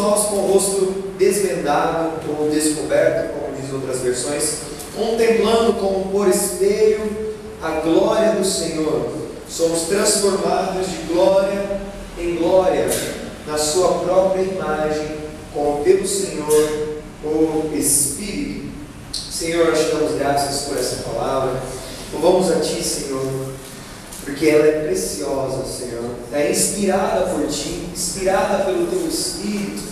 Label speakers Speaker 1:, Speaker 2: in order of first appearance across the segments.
Speaker 1: nós com o rosto desvendado ou descoberto, como diz outras versões, contemplando como por espelho a glória do Senhor, somos transformados de glória em glória na sua própria imagem, como pelo Senhor o Espírito. Senhor, nós te damos graças por essa palavra. Louvamos a Ti, Senhor, porque ela é preciosa, Senhor, é inspirada por Ti, inspirada pelo Teu Espírito.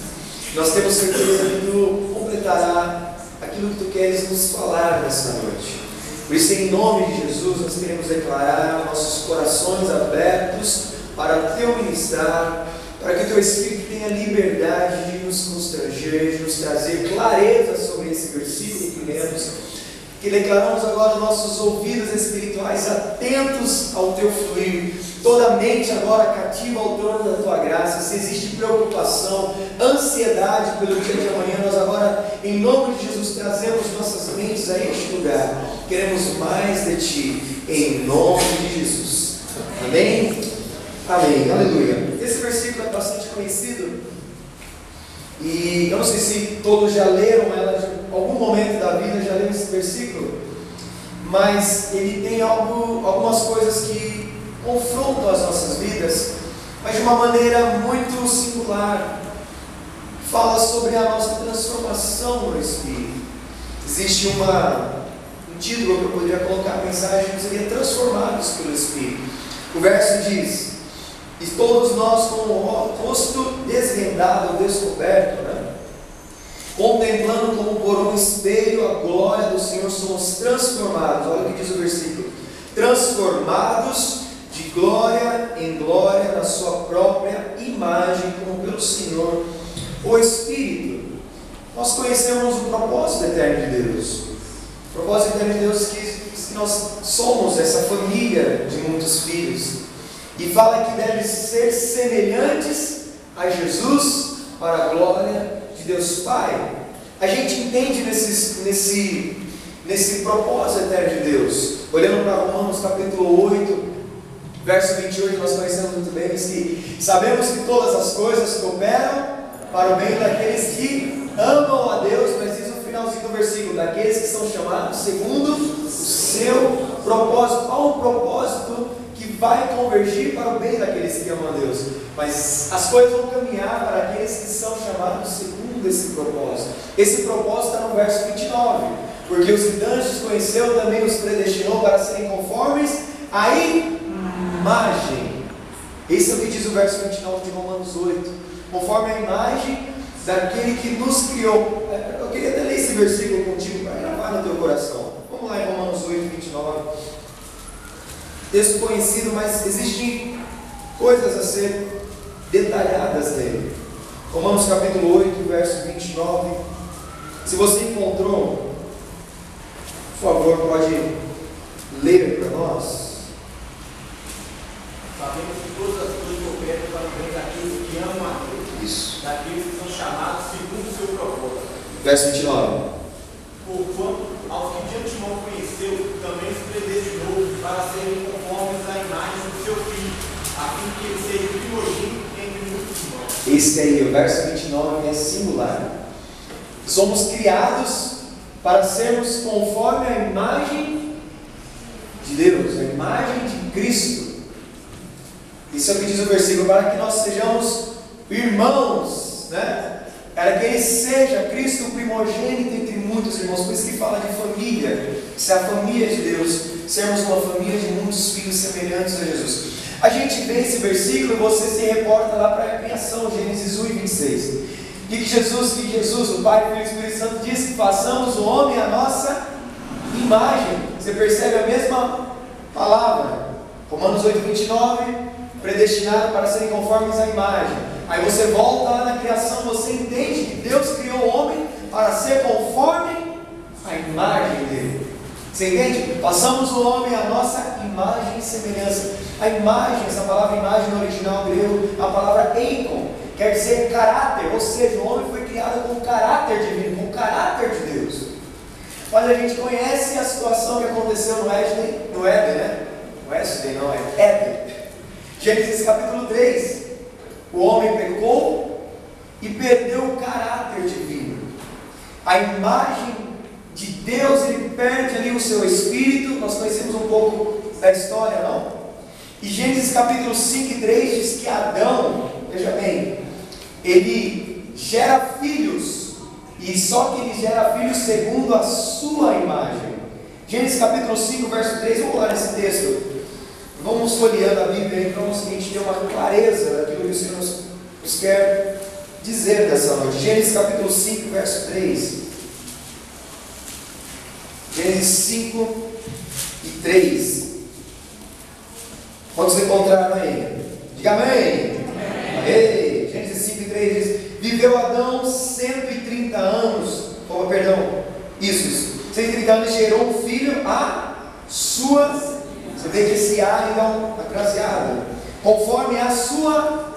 Speaker 1: Nós temos certeza que Tu completará aquilo que Tu queres nos falar nessa noite. Por isso, em nome de Jesus, nós queremos declarar nossos corações abertos para o Teu ministrar, para que o Teu Espírito tenha liberdade de nos constranger, de nos trazer clareza sobre esse versículo que lemos, que declaramos agora nossos ouvidos espirituais atentos ao Teu fluir, toda a mente agora cativa ao trono da Tua graça. Se existe preocupação, ansiedade pelo dia de amanhã, nós agora, em nome de Jesus, trazemos nossas mentes a este lugar. Queremos mais de Ti, em nome de Jesus. Amém? Amém. Aleluia. Esse versículo é bastante conhecido e eu não sei se todos já leram ela em algum momento da vida, já leram esse versículo, mas ele tem algumas coisas que confrontam as nossas vidas, mas de uma maneira muito singular. Fala sobre a nossa transformação no Espírito. Existe um título que eu poderia colocar a mensagem, que seria transformados pelo Espírito. O verso diz: e todos nós com o rosto desvendado ou descoberto, contemplando como por um espelho a glória do Senhor, somos transformados. Olha o que diz o versículo: transformados de glória em glória na sua própria imagem, como pelo Senhor o Espírito. Nós conhecemos o propósito eterno de Deus. O propósito eterno de Deus que nós somos essa família de muitos filhos. E fala que devem ser semelhantes a Jesus para a glória de Deus Pai. A gente entende nesse propósito eterno de Deus. Olhando para Romanos capítulo 8, verso 28, nós conhecemos muito bem, diz que sabemos que todas as coisas cooperam para o bem daqueles que amam a Deus, mas diz no finalzinho do versículo, daqueles que são chamados segundo o seu propósito. Há um propósito que vai convergir para o bem daqueles que amam a Deus, mas as coisas vão caminhar para aqueles que são chamados segundo esse propósito. Esse propósito está no verso 29, porque os que antes conheceu também os predestinou para serem conformes à imagem. Esse é o que diz o verso 29 de Romanos 8, conforme a imagem daquele que nos criou. Eu queria até ler esse versículo contigo para gravar no teu coração. Vamos lá em Romanos 8, 29. Texto conhecido, mas existem coisas a ser detalhadas nele. Romanos capítulo 8, verso 29. Se você encontrou, por favor, pode ler para nós.
Speaker 2: Sabemos que todas as coisas cooperam para o bem daqueles que amam a Deus,
Speaker 1: Isso.
Speaker 2: daqueles que são chamados segundo o seu propósito.
Speaker 1: Verso 29.
Speaker 2: Porquanto, aos que de antemão conheceu, também os predestinou para serem conformes à imagem do seu Filho, a fim que ele seja primogênito entre muitos irmãos.
Speaker 1: Esse aí, o verso 29 é singular. Somos criados para sermos conforme a imagem de Deus, a imagem de Cristo. Isso é o que diz o versículo, para que nós sejamos irmãos, para que ele seja Cristo o primogênito entre muitos irmãos. Por isso que fala de família, se a família de Deus, sermos uma família de muitos filhos semelhantes a Jesus. A gente vê esse versículo e você se reporta lá para a criação, Gênesis 1 e 26. Que Jesus, o Pai, Filho e Espírito Santo diz que façamos o homem a nossa imagem. Você percebe a mesma palavra. Romanos 8, 29, predestinado para serem conformes à imagem. Aí você volta lá na criação, você entende que Deus criou o homem para ser conforme a imagem dele. Você entende? Passamos o homem à nossa imagem e semelhança. A imagem, essa palavra imagem no original grego, a palavra eikon, quer dizer caráter, ou seja, o homem foi criado com caráter divino, com caráter de Deus. Mas a gente conhece a situação que aconteceu no Éden, Éden. Gênesis capítulo 3. O homem pecou e perdeu o caráter divino. A imagem de Deus, ele perde ali o seu espírito. Nós conhecemos um pouco da história, não? E Gênesis capítulo 5 e 3 diz que Adão, veja bem, ele gera filhos, e só que ele gera filhos segundo a sua imagem. Gênesis capítulo 5, verso 3, vamos lá nesse texto. Vamos folheando a Bíblia aí para a gente ter uma clareza daquilo que o Senhor nos quer dizer dessa noite. Gênesis capítulo 5, verso 3. Gênesis 5 e 3. Quantos encontraram aí? Diga amém. Amém. Gênesis 5 e 3 diz: viveu Adão 130 anos. Oh, perdão. Isso. 130 anos e gerou um filho a sua. Você vê que esse A então agraciado. Conforme a sua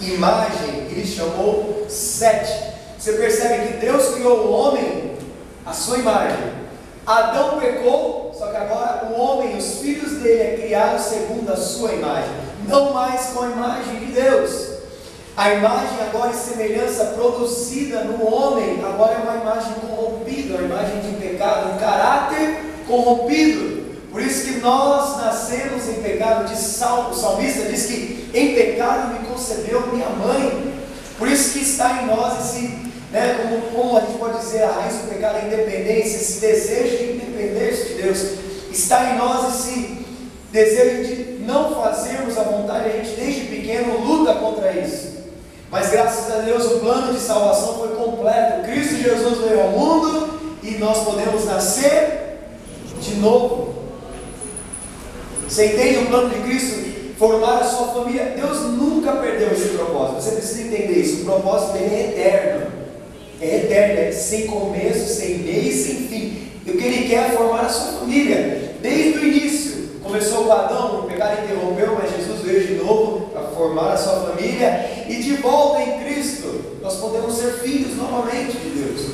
Speaker 1: imagem, ele chamou Sete. Você percebe que Deus criou o homem à sua imagem. Adão pecou, só que agora o homem e os filhos dele é criado segundo a sua imagem, não mais com a imagem de Deus. A imagem agora e semelhança produzida no homem, agora é uma imagem corrompida, uma imagem de pecado, um caráter corrompido. Por isso que nós nascemos em pecado. O salmista diz que em pecado me concebeu minha mãe. Por isso que está em nós esse, como a gente pode dizer, a raiz do pecado, a independência, esse desejo de independência de Deus. Está em nós esse desejo de não fazermos a vontade. A gente desde pequeno luta contra isso. Mas graças a Deus o plano de salvação foi completo. Cristo Jesus veio ao mundo e nós podemos nascer de novo. Você entende o plano de Cristo? Formar a sua família. Deus nunca perdeu esse propósito. Você precisa entender isso. O propósito dele é eterno. É eterno, é sem começo, sem meio, sem fim. E o que ele quer é formar a sua família. Desde o início. Começou com Adão, o pecado interrompeu, mas Jesus veio de novo para formar a sua família. E de volta em Cristo, nós podemos ser filhos novamente de Deus.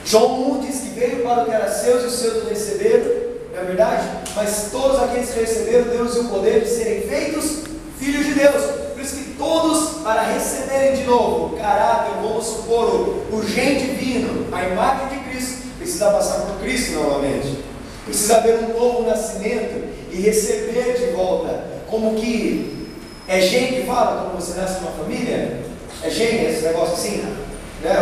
Speaker 1: João 1 diz que veio para o que era seus e os seus o receberam. Não é verdade? Mas todos aqueles que receberam Deus e o poder de serem feitos filhos de Deus. Por isso que todos, para receberem de novo o caráter, vamos supor, o gen divino, a imagem de Cristo, precisa passar por Cristo novamente. Precisa haver um novo nascimento e receber de volta. Como que é gen que fala quando você nasce numa família? É gen, esse negócio assim?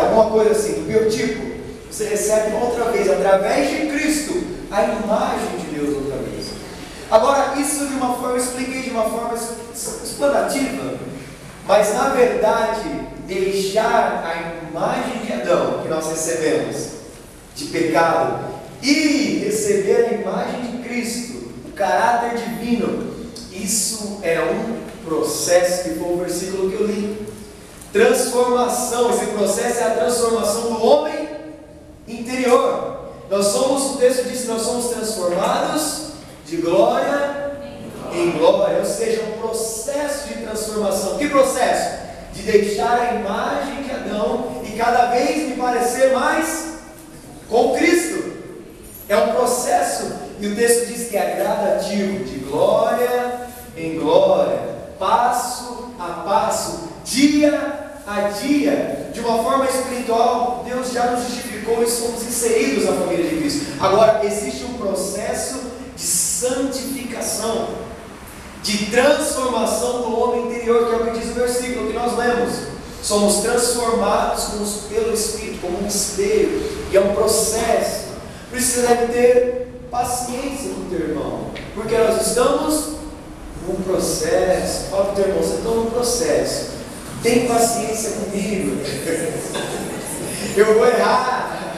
Speaker 1: Alguma coisa assim, do biotipo. Você recebe outra vez, através de Cristo, a imagem de Deus outra vez. Agora, isso de uma forma, eu expliquei de uma forma explanativa, mas na verdade, deixar a imagem de Adão que nós recebemos, de pecado, e receber a imagem de Cristo, o caráter divino, isso é um processo, que foi o versículo que eu li. Transformação, esse processo é a transformação do homem interior. Nós somos, o texto diz que nós somos transformados de glória em glória, ou seja, um processo de transformação. Que processo? De deixar a imagem de Adão e cada vez me parecer mais com Cristo. É um processo, e o texto diz que é gradativo, de glória em glória, passo a passo, dia a dia. De uma forma espiritual, Deus já nos justificou e somos inseridos na família de Cristo. Agora, existe um processo de santificação, de transformação do homem interior, que é o que diz o versículo que nós lemos. Somos transformados pelo Espírito, como um espelho, e é um processo. Por isso você deve ter paciência com o teu irmão, porque nós estamos num processo. Fala para o teu irmão, você está num processo. Tem paciência comigo. Eu vou errar.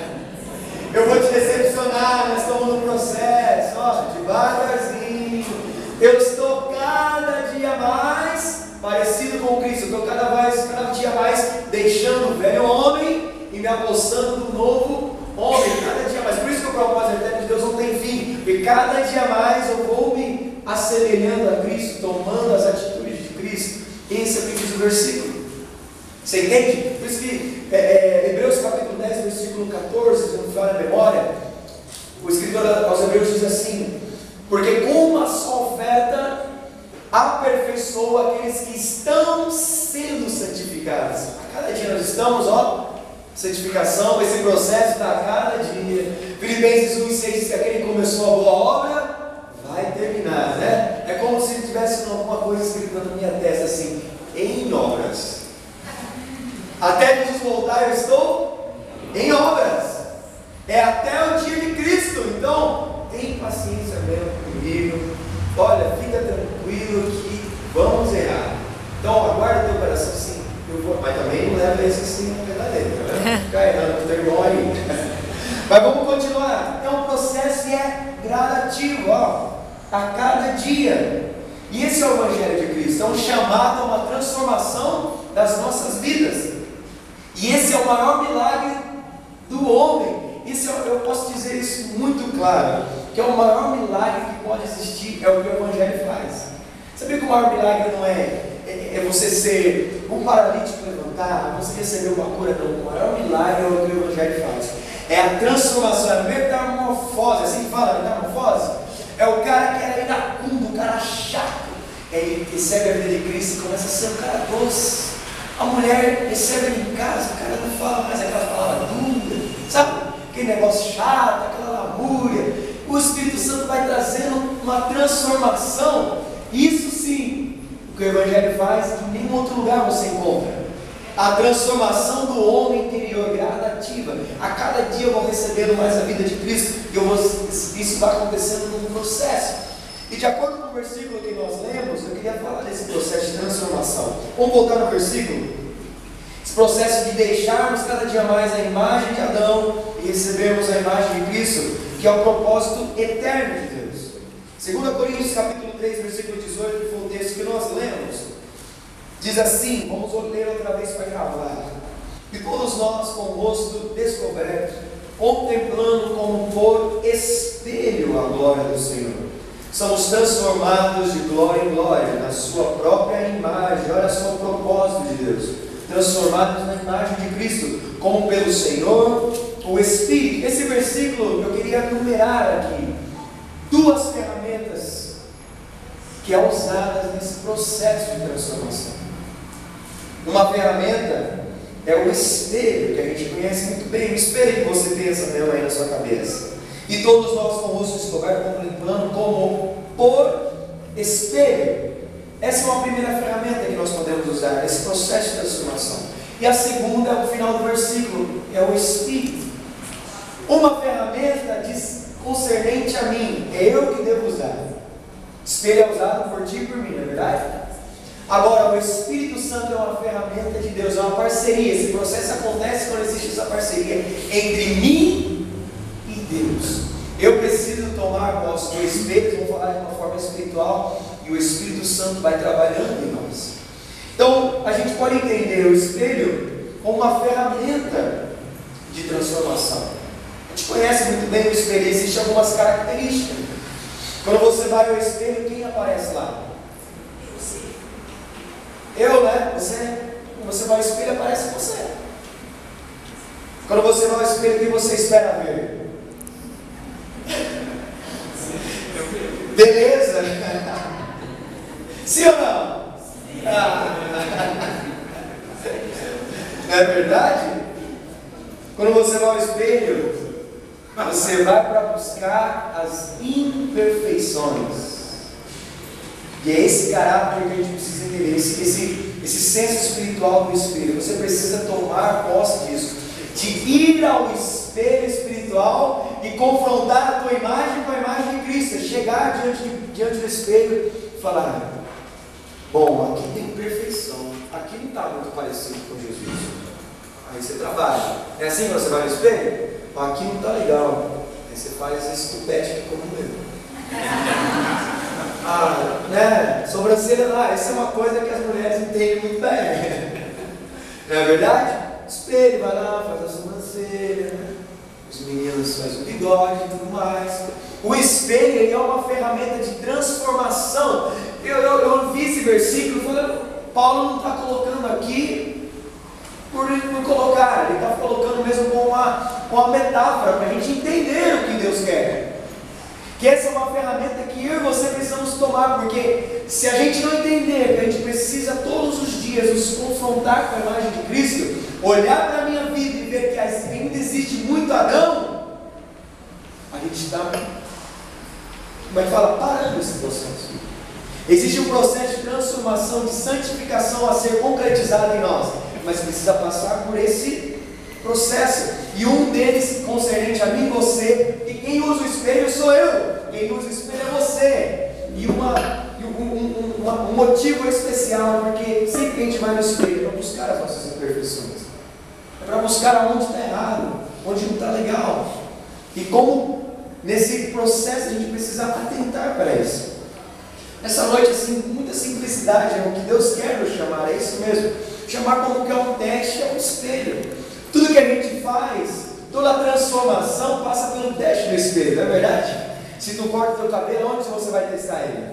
Speaker 1: Eu vou te decepcionar. Nós estamos no processo. Devagarzinho. Eu estou cada dia mais parecido com Cristo. Eu estou cada dia mais deixando o velho homem e me apossando do novo homem. Cada dia mais. Por isso que o propósito eterno de Deus não tem fim. Porque cada dia mais eu vou me assemelhando a Cristo, tomando as atitudes de Cristo. Esse é o que diz o versículo. Você entende? Por isso que Hebreus capítulo 10, versículo 14, se não me falha a memória, o escritor aos Hebreus diz assim: porque com uma só oferta aperfeiçoa aqueles que estão sendo santificados. santificados. A cada dia nós estamos, santificação, esse processo está a cada dia. Filipenses 1,6 diz que aquele que começou a boa obra vai terminar, né? É como se tivesse alguma coisa escrita na minha testa assim, em obras. Até Jesus voltar eu estou em obras. É até o dia de Cristo. Então, tem paciência mesmo comigo. Olha, fica tranquilo que vamos errar. Então, aguarda o teu coração assim. Mas também não leva esse assim na verdadeira, né? Fica errando com o teu irmão aí. Mas vamos continuar. É um processo e é gradativo, a cada dia. E esse é o Evangelho de Cristo. É um chamado a uma transformação das nossas vidas. E esse é o maior milagre do homem. Eu posso dizer isso muito claro, que é o maior milagre que pode existir, é o que o Evangelho faz. Sabia que o maior milagre não é você ser um paralítico levantar, você receber uma cura, não. O maior milagre é o que o Evangelho faz. É a transformação, é a metamorfose, assim que fala, metamorfose. É o cara que era iracundo, o cara chato. Ele recebe a vida de Cristo e começa a ser um cara doce. A mulher recebe ele em casa, o cara não fala mais aquela palavra dura, sabe? Aquele negócio chato, aquela lamúria. O Espírito Santo vai trazendo uma transformação. Isso sim, o que o Evangelho faz, em nenhum outro lugar você encontra. A transformação do homem interior, gradativa. A cada dia eu vou recebendo mais a vida de Cristo. E isso vai acontecendo num processo. E de acordo com o versículo que nós lemos, eu queria falar desse processo de transformação. Vamos voltar no versículo? Esse processo de deixarmos cada dia mais a imagem de Adão e recebermos a imagem de Cristo, que é o propósito eterno de Deus. 2 Coríntios capítulo 3, versículo 18, que foi o texto que nós lemos, diz assim, vamos ler outra vez para gravar. E todos nós com o rosto descoberto, contemplando como por espelho a glória do Senhor, somos transformados de glória em glória, na sua própria imagem. Olha só o propósito de Deus, transformados na imagem de Cristo, como pelo Senhor, o Espírito. Esse versículo eu queria enumerar aqui, duas ferramentas que é usadas nesse processo de transformação. Uma ferramenta é o espelho, que a gente conhece muito bem, o espelho que você pensa mesmo aí na sua cabeça. E todos nós com o rosto descoberto, contemplando como por espelho. Essa é uma primeira ferramenta que nós podemos usar nesse processo de transformação. E a segunda é o final do versículo, é o Espírito. Uma ferramenta diz concernente a mim, é eu que devo usar. Espelho é usado por ti e por mim, não é verdade? Agora, o Espírito Santo é uma ferramenta de Deus, é uma parceria. Esse processo acontece quando existe essa parceria entre mim e Deus. Eu preciso tomar posse do Espírito, vamos falar de uma forma espiritual, e o Espírito Santo vai trabalhando em nós. Então, a gente pode entender o espelho como uma ferramenta de transformação. A gente conhece muito bem o espelho, existem algumas características. Quando você vai ao espelho, quem aparece lá? Eu, né? Quando você vai ao espelho, aparece você. Quando você vai ao espelho, o que você espera ver? Beleza? Sim ou não? Não é verdade? Quando você vai ao espelho, você vai para buscar as imperfeições. E é esse caráter que a gente precisa entender, esse senso espiritual do espelho. Você precisa tomar posse disso, de ir ao espelho espiritual e confrontar a tua imagem com a imagem de Cristo. Chegar diante do espelho e falar: bom, aqui tem perfeição, aqui não está muito parecido com Jesus. Aí você trabalha. É assim que você vai no espelho? Aqui não está legal. Aí você faz esse tupete aqui como eu. Sobrancelha lá, essa é uma coisa que as mulheres entendem muito bem. Não é verdade? Espelho, vai lá, faz a sobrancelha, né? Os meninos fazem o bigode e tudo mais. O espelho é uma ferramenta de transformação. Eu vi esse versículo e falei: Paulo não está colocando aqui por colocar, ele está colocando mesmo com uma metáfora para a gente entender o que Deus quer. que essa é uma ferramenta que eu e você precisamos tomar, porque se a gente não entender que a gente precisa todos os dias nos confrontar com a imagem de Cristo, olhar para a minha vida e ver que ainda existe muito Adão, a gente está, como é que fala, parando esse processo. Existe um processo de transformação, de santificação a ser concretizado em nós, mas precisa passar por esse processo, e um deles concernente a mim e você, que quem usa o espelho sou eu, quem usa o espelho é você, e um motivo especial, porque sempre que a gente vai no espelho é para buscar as nossas imperfeições, é para buscar aonde está errado, onde não está legal, e como nesse processo a gente precisa atentar para isso. Essa noite, assim, com muita simplicidade, é o que Deus quer nos chamar, é isso mesmo, chamar como que é um teste, é um espelho. Tudo que a gente faz, toda a transformação passa pelo teste do espelho, não é verdade? Se tu corta o teu cabelo, onde você vai testar ele?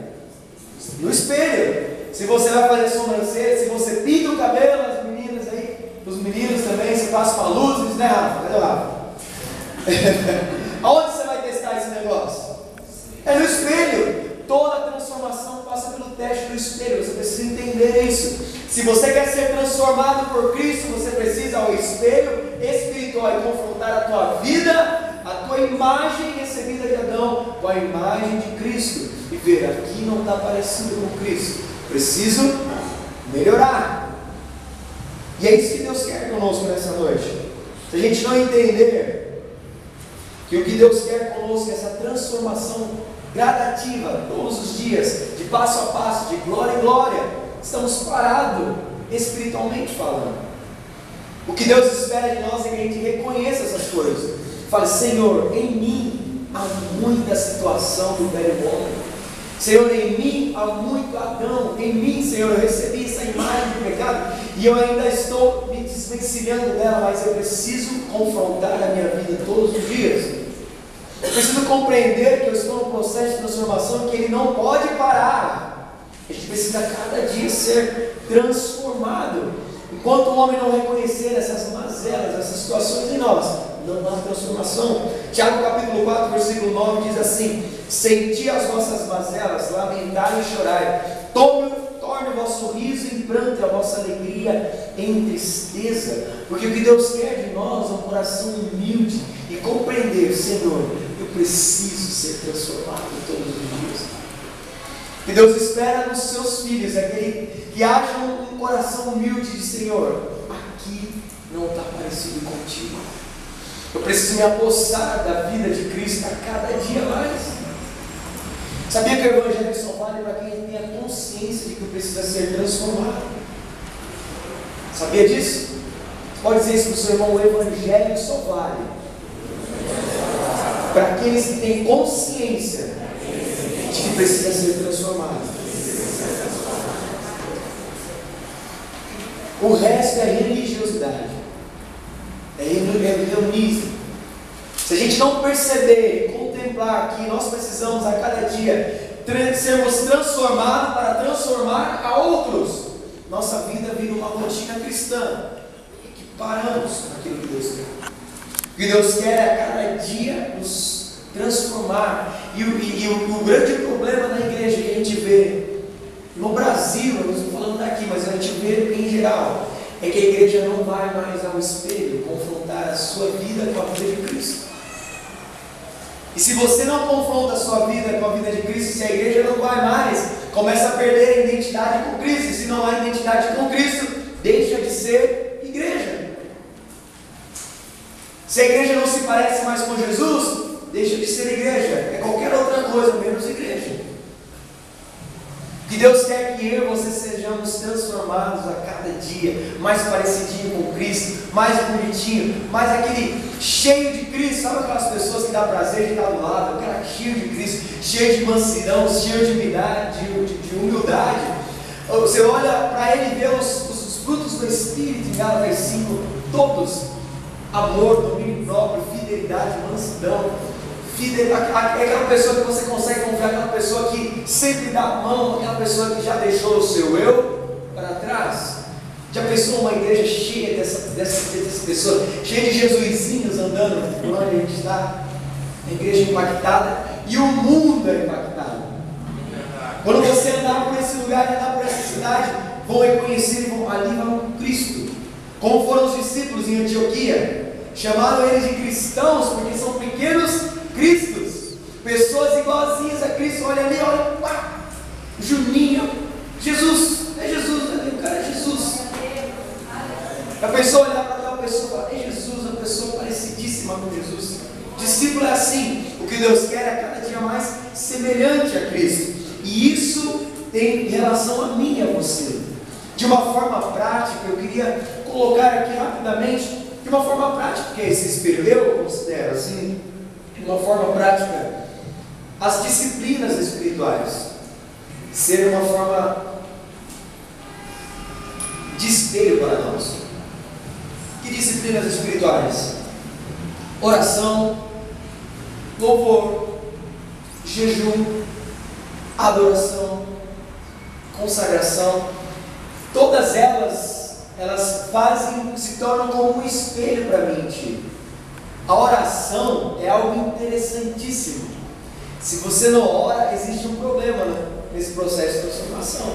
Speaker 1: No espelho. Se você vai fazer sobrancelha, se você pinta o cabelo, as meninas aí, os meninos também, você passa com a luz, né, Rafa? Cadê o Rafa? Aonde você vai testar esse negócio? É no espelho. Toda a transformação passa pelo teste do espelho, você precisa entender isso. Se você quer ser transformado por Cristo, você precisa ao espelho espiritual e confrontar a tua vida, a tua imagem recebida de Adão, com a imagem de Cristo, e ver, aqui não está parecido com Cristo, preciso melhorar. E é isso que Deus quer conosco nessa noite. Se a gente não entender que o que Deus quer conosco é essa transformação gradativa, todos os dias, de passo a passo, de glória em glória, estamos parados, espiritualmente falando. O que Deus espera de nós é que a gente reconheça essas coisas. Fale, Senhor, em mim há muita situação do velho homem. Senhor, em mim há muito Adão. Em mim, Senhor, eu recebi essa imagem do pecado e eu ainda estou me desvencilhando dela, mas eu preciso confrontar a minha vida todos os dias. Eu preciso compreender que eu estou num processo de transformação que ele não pode parar. A gente precisa cada dia ser transformado. Enquanto o homem não reconhecer essas mazelas, essas situações em nós, não há transformação. Tiago capítulo 4, versículo 9 diz assim: senti as vossas mazelas, lamentai e chorai, torne o vosso riso em pranto e a vossa alegria em tristeza, porque o que Deus quer de nós é um coração humilde e compreender, Senhor, eu preciso ser transformado todos os dias. O que Deus espera nos seus filhos é que haja um coração humilde de Senhor, aqui não está parecido contigo. Eu preciso me apossar da vida de Cristo a cada dia mais. Sabia que o Evangelho só vale para quem tem a consciência de que precisa ser transformado? Sabia disso? Você pode dizer isso para o seu irmão: o Evangelho só vale para aqueles que têm consciência de que precisa ser transformado. O resto é religiosidade, é hedonismo. Se a gente não perceber e contemplar que nós precisamos a cada dia sermos transformados para transformar a outros, nossa vida vira uma rotina cristã e que paramos naquilo que Deus quer. O que Deus quer é a cada dia nos transformar. E o grande problema na igreja que a gente vê no Brasil, eu não estou falando daqui, mas a gente vê em geral, é que a igreja não vai mais ao espelho confrontar a sua vida com a vida de Cristo. E se você não confronta a sua vida com a vida de Cristo, se a igreja não vai mais, começa a perder a identidade com Cristo. E se não há identidade com Cristo, deixa de ser igreja. Se a igreja não se parece mais com Jesus, deixa de ser igreja. É qualquer outra coisa, menos igreja. Que Deus quer que eu e você sejamos transformados a cada dia, mais parecidinho com Cristo, mais bonitinho, mais aquele cheio de Cristo. Sabe aquelas pessoas que dá prazer de estar do lado? O cara cheio de Cristo, cheio de mansidão, cheio de humildade. Você olha para ele e vê os frutos do Espírito em Gálatas 5, todos: amor, domínio próprio, fidelidade, mansidão. Aquela pessoa que você consegue confiar, aquela pessoa que sempre dá a mão, aquela pessoa que já deixou o seu eu para trás. Já pensou uma igreja cheia dessas pessoas, cheia de jesuizinhos andando por onde a gente está? A igreja impactada. e o mundo é impactado. Quando você andar por esse lugar, andar por essa cidade, vão reconhecer, ali vai um Cristo. Como foram os discípulos em Antioquia, chamaram eles de cristãos, porque são pequenos cristos, pessoas igualzinhas a Cristo. Olha ali, olha, pá, Juninho, Jesus, é Jesus, o cara é Jesus. A pessoa olhar para tal pessoa e falar, é Jesus, a pessoa parecidíssima com Jesus. Discípulo é assim, o que Deus quer é cada dia mais semelhante a Cristo, e isso tem relação a mim e a você. De uma forma prática, eu queria colocar aqui rapidamente, de uma forma prática, que é esse espelho, eu considero assim, de uma forma prática, as disciplinas espirituais ser uma forma de espelho para nós. Que disciplinas espirituais? Oração, louvor, jejum, adoração, consagração. Todas elas fazem, se tornam como um espelho para mim e ti. A oração é algo interessantíssimo. Se você não ora, existe um problema nesse processo de transformação.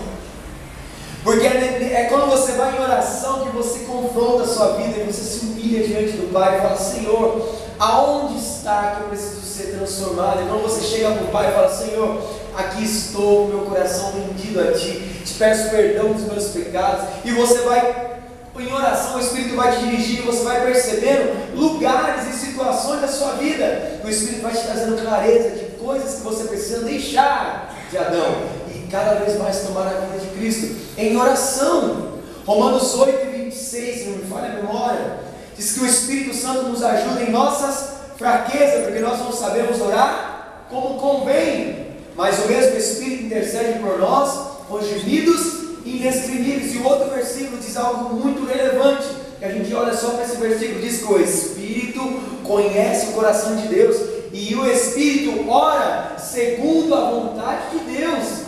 Speaker 1: Porque é quando você vai em oração que você confronta a sua vida e você se humilha diante do Pai e fala, Senhor, aonde está que eu preciso ser transformado? E quando você chega para o Pai e fala, Senhor, aqui estou, meu coração rendido a Ti, te peço perdão dos meus pecados, e você vai, em oração, o Espírito vai te dirigir, você vai percebendo lugares e situações da sua vida, o Espírito vai te trazendo clareza de coisas que você precisa deixar de Adão, e cada vez mais tomar a vida de Cristo, em oração. Romanos 8:26, se não me falha a memória, diz que o Espírito Santo nos ajuda em nossas fraquezas, porque nós não sabemos orar como convém, mas o mesmo Espírito intercede por nós com gemidos inexprimíveis. E o outro versículo diz algo muito relevante, que a gente olha só para esse versículo, diz que o Espírito conhece o coração de Deus, e o Espírito ora segundo a vontade de Deus.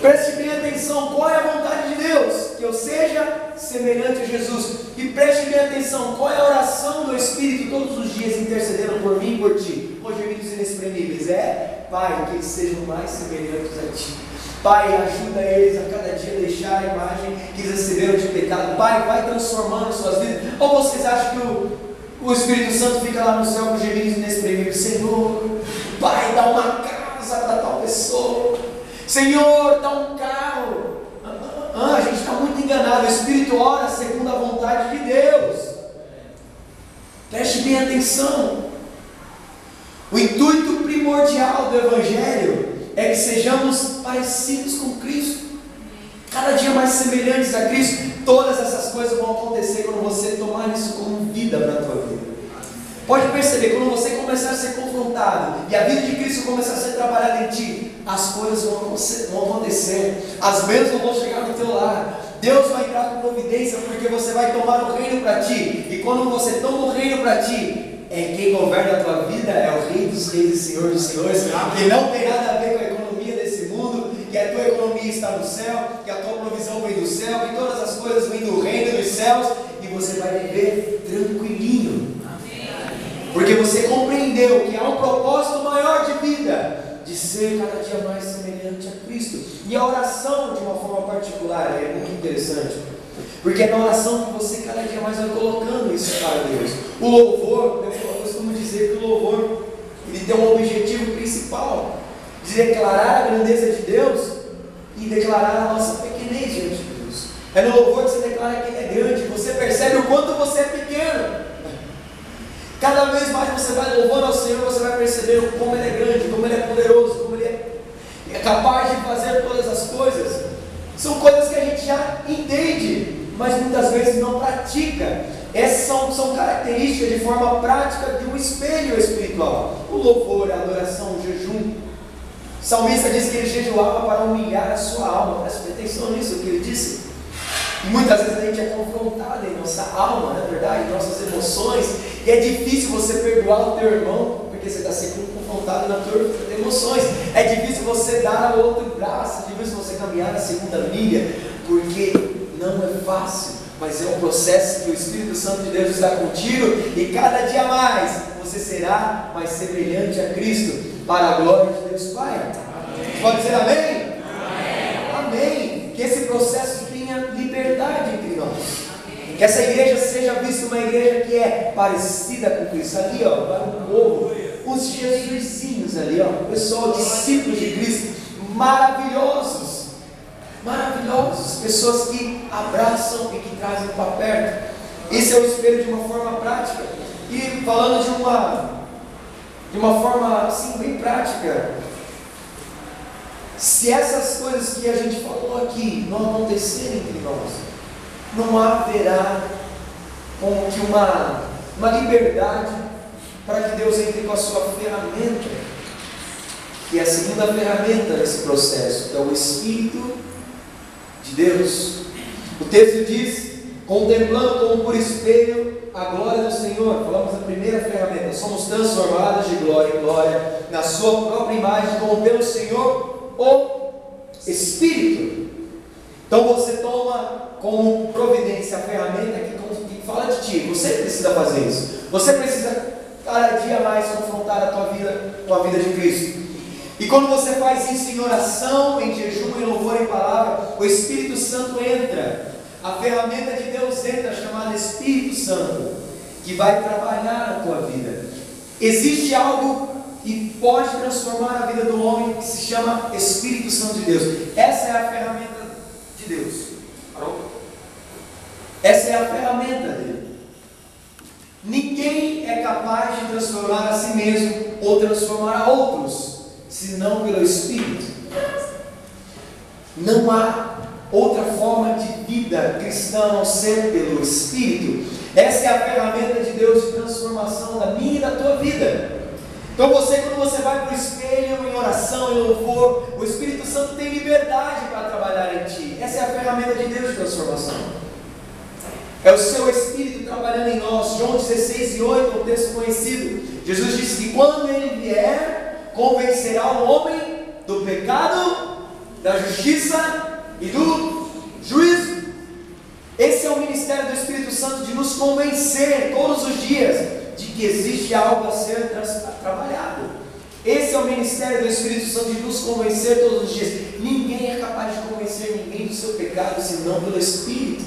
Speaker 1: Preste bem atenção, qual é a vontade de Deus? Que eu seja semelhante a Jesus. E preste bem atenção, qual é a oração do Espírito todos os dias intercedendo por mim e por ti? Com gemidos inexprimíveis. Pai, que eles sejam mais semelhantes a ti. Pai, ajuda eles a cada dia a deixar a imagem que eles receberam de pecado. Pai, vai transformando suas vidas. Ou vocês acham que o Espírito Santo fica lá no céu com gemidos inexprimíveis? Senhor, Pai, dá uma casa para tal pessoa. Senhor, dá um carro. A gente está muito enganado. O Espírito ora segundo a vontade de Deus. Preste bem atenção. O intuito primordial do Evangelho é que sejamos parecidos com Cristo, cada dia mais semelhantes a Cristo. Todas essas coisas vão acontecer quando você tomar isso como vida para a tua vida. Pode perceber, quando você começar a ser confrontado e a vida de Cristo começar a ser trabalhada em ti, as coisas vão acontecer, as bênçãos vão chegar no teu lar, Deus vai entrar com providência, porque você vai tomar o reino para ti, e quando você toma o reino para ti, quem governa a tua vida é o Rei dos Reis e Senhor dos Senhores, que não tem nada a ver com a economia desse mundo, que a tua economia está no céu, que a tua provisão vem do céu, que todas as coisas vêm do reino dos céus, e você vai viver tranquilinho. Porque você compreendeu que há um propósito maior de vida, de ser cada dia mais semelhante a Cristo. E a oração, de uma forma particular, é muito interessante, porque é na oração que você cada dia mais vai colocando isso para Deus. O louvor, eu costumo dizer que o louvor, ele tem um objetivo principal, de declarar a grandeza de Deus e declarar a nossa pequenez diante de Deus. É no louvor que você declara que Ele é grande, você percebe o quanto você é pequeno. Cada vez mais você vai louvando ao Senhor, você vai perceber como Ele é grande, como Ele é poderoso, como Ele é capaz de fazer todas as coisas. São coisas que a gente já entende, mas muitas vezes não pratica. Essas são características de forma prática de um espelho espiritual. O louvor, a adoração, o jejum. O salmista diz que ele jejuava para humilhar a sua alma. Preste atenção nisso que ele disse. E muitas vezes a gente é confrontado em nossa alma, na verdade, em nossas emoções, e é difícil você perdoar o teu irmão, porque você está sempre confrontado nas tuas emoções. É difícil você dar o outro braço, é difícil você caminhar a segunda milha, porque não é fácil, mas é um processo que o Espírito Santo de Deus está contigo, e cada dia mais você você será mais semelhante a Cristo, para a glória de Deus Pai. Amém. Pode dizer amém? Amém? Amém. Que esse processo tenha liberdade entre nós. Amém. Que essa igreja seja vista uma igreja que é parecida com Cristo. Ali, ó, para o povo, os Jesusinhos ali, ó, pessoal, discípulos de Cristo, maravilhosos. Maravilhosos, pessoas que abraçam e que trazem para perto. Esse é o espelho de uma forma prática. E falando de uma forma assim bem prática, se essas coisas que a gente falou aqui não acontecerem entre nós, não haverá como que uma liberdade para que Deus entre com a sua ferramenta, que é a segunda ferramenta desse processo, que é o Espírito de Deus. O texto diz: contemplando como por espelho a glória do Senhor. Falamos da primeira ferramenta. Somos transformados de glória em glória, na sua própria imagem, como pelo Senhor, o Espírito. Então você toma como providência a ferramenta que fala de ti. Você precisa fazer isso. Você precisa cada dia mais confrontar a tua vida com a vida de Cristo. E quando você faz isso em oração, em jejum, em louvor, em palavra, o Espírito Santo entra. A ferramenta de Deus entra, chamada Espírito Santo, que vai trabalhar na tua vida. Existe algo que pode transformar a vida do homem, que se chama Espírito Santo de Deus. Essa é a ferramenta de Deus. Essa é a ferramenta dele. Ninguém é capaz de transformar a si mesmo ou transformar a outros, senão pelo Espírito. Não há outra forma de vida cristã a não ser pelo Espírito. Essa é a ferramenta de Deus de transformação da minha e da tua vida. Então quando você vai para o espelho em oração, em louvor, o Espírito Santo tem liberdade para trabalhar em ti. Essa é a ferramenta de Deus de transformação. É o seu Espírito trabalhando em nós. João 16:8 é um texto conhecido. Jesus disse que quando Ele vier, convencerá o homem do pecado, da justiça e do juízo. Esse é o ministério do Espírito Santo, de nos convencer todos os dias de que existe algo a ser trabalhado. Esse é o ministério do Espírito Santo, de nos convencer todos os dias. Ninguém é capaz de convencer ninguém do seu pecado, senão pelo Espírito.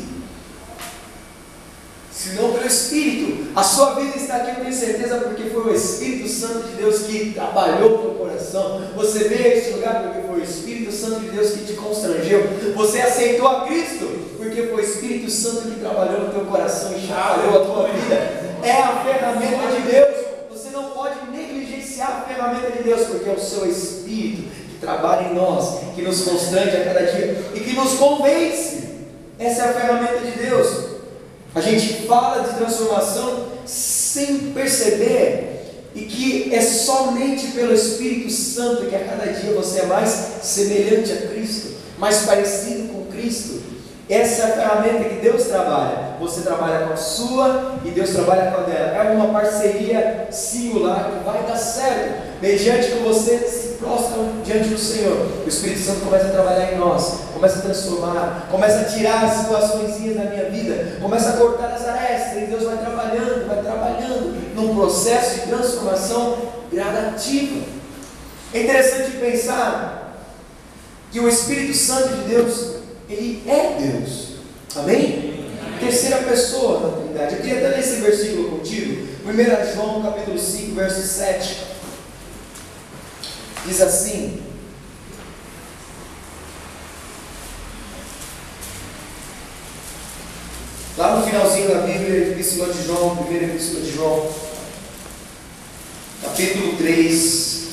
Speaker 1: Senão pelo Espírito. A sua vida está aqui, eu tenho certeza, porque foi o Espírito Santo de Deus que trabalhou no teu coração. Você veio a este lugar porque foi o Espírito Santo de Deus que te constrangeu. Você aceitou a Cristo porque foi o Espírito Santo que trabalhou no teu coração e chacoalhou a tua vida. É a ferramenta de Deus. Você não pode negligenciar a ferramenta de Deus, porque é o seu Espírito que trabalha em nós, que nos constrange a cada dia e que nos convence. Essa é a ferramenta de Deus. A gente fala de transformação sem perceber, e que é somente pelo Espírito Santo que a cada dia você é mais semelhante a Cristo, mais parecido com Cristo. Essa é a ferramenta que Deus trabalha. Você trabalha com a sua e Deus trabalha com a dela. É uma parceria singular que vai dar certo, mediante que você se prostra diante do Senhor. O Espírito Santo começa a trabalhar em nós, começa a transformar, começa a tirar as situaçõezinhas da minha vida, começa a cortar as arestas, e Deus vai trabalhando num processo de transformação gradativa. É interessante pensar que o Espírito Santo de Deus, Ele é Deus. Amém? Terceira pessoa da Trindade. Eu queria até ler esse versículo contigo. 1 João capítulo 5, verso 7. Diz assim: lá no finalzinho da Bíblia, Epístola de João, primeira Epístola de João, capítulo 3,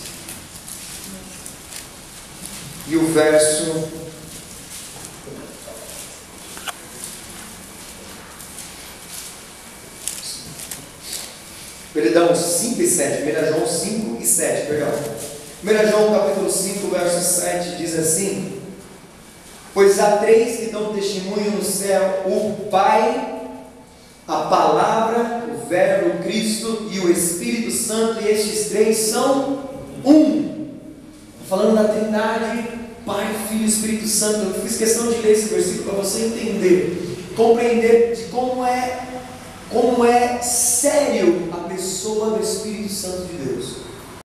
Speaker 1: e o verso 5 e 7, 1 João 5 e 7, perdão. 1 João capítulo 5, verso 7 diz assim: pois há três que dão testemunho no céu, o Pai, a Palavra, o Verbo, o Cristo e o Espírito Santo, e estes três são um. Falando da Trindade, Pai, Filho e Espírito Santo. Eu fiz questão de ler esse versículo para você entender, compreender de como é sério a pessoa do Espírito Santo de Deus.